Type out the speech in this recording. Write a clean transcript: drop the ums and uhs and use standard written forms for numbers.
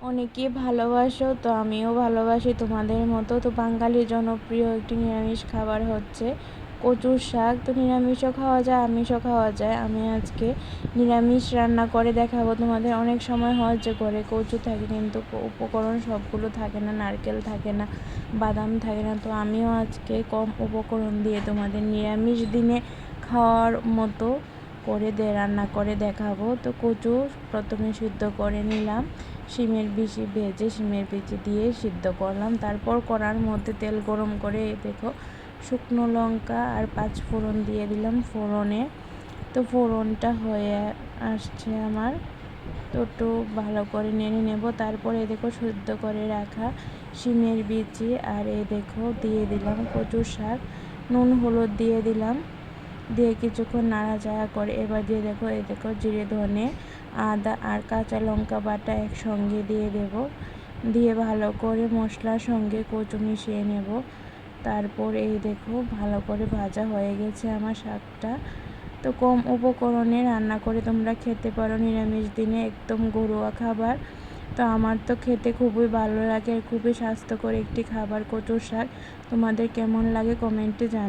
অনেকেই ভালোবাসো, তো আমিও ভালোবাসি তোমাদের মতো। তো বাঙালির জনপ্রিয় একটি নিরামিষ খাবার হচ্ছে কচুর শাক। তো নিরামিষও খাওয়া যায়, আমিষও খাওয়া যায়। আমি আজকে নিরামিষ রান্না করে দেখাবো তোমাদের। অনেক সময় হয় যে ঘরে কচু থাকে কিন্তু উপকরণ সবগুলো থাকে না, নারকেল থাকে না, বাদাম থাকে না। তো আমিও আজকে কম উপকরণ দিয়ে তোমাদের নিরামিষ দিনে খাওয়ার মতো করে রান্না করে দেখাবো। তো কচু প্রথমে সিদ্ধ করে নিলাম, শিমের বিচি ভেজে শিমের বিচি দিয়ে সিদ্ধ করলাম। তারপর কড়ার মধ্যে তেল গরম করে দেখো শুকনো লঙ্কা আর 5 ফোড়ন দিয়ে দিলাম ফোড়নে। তো ফোড়নটা হয়ে আসছে আমার, তো একটু ভালো করে নেড়ে নেব। তারপরে দেখো সিদ্ধ করে রাখা শিমের বিচি আর দেখো দিয়ে দিলাম কচুর শাক, নুন হলুদ দিয়ে দিলাম, দিয়ে কিছুক্ষণ নাড়াচাড়া করে এবার দিয়ে দেখো দেখো জিরে ধনে আদা আর কাঁচা লঙ্কা বাটা একসঙ্গে দিয়ে দেব, দিয়ে ভালো করে মশলার সঙ্গে কচু মিশিয়ে নেব। তারপর দেখো ভালো করে ভাজা হয়ে গেছে আমার শাকটা। তো কম উপকরণে রান্না করে তোমরা খেতে পারো নিরামিষ দিনে, একদম ঘরোয়া খাবার। তো আমার তো খেতে খুবই ভালো লাগে, খুবই স্বাস্থ্যকর একটি খাবার কচুর শাক। তোমাদের কেমন লাগে কমেন্টে জানাও।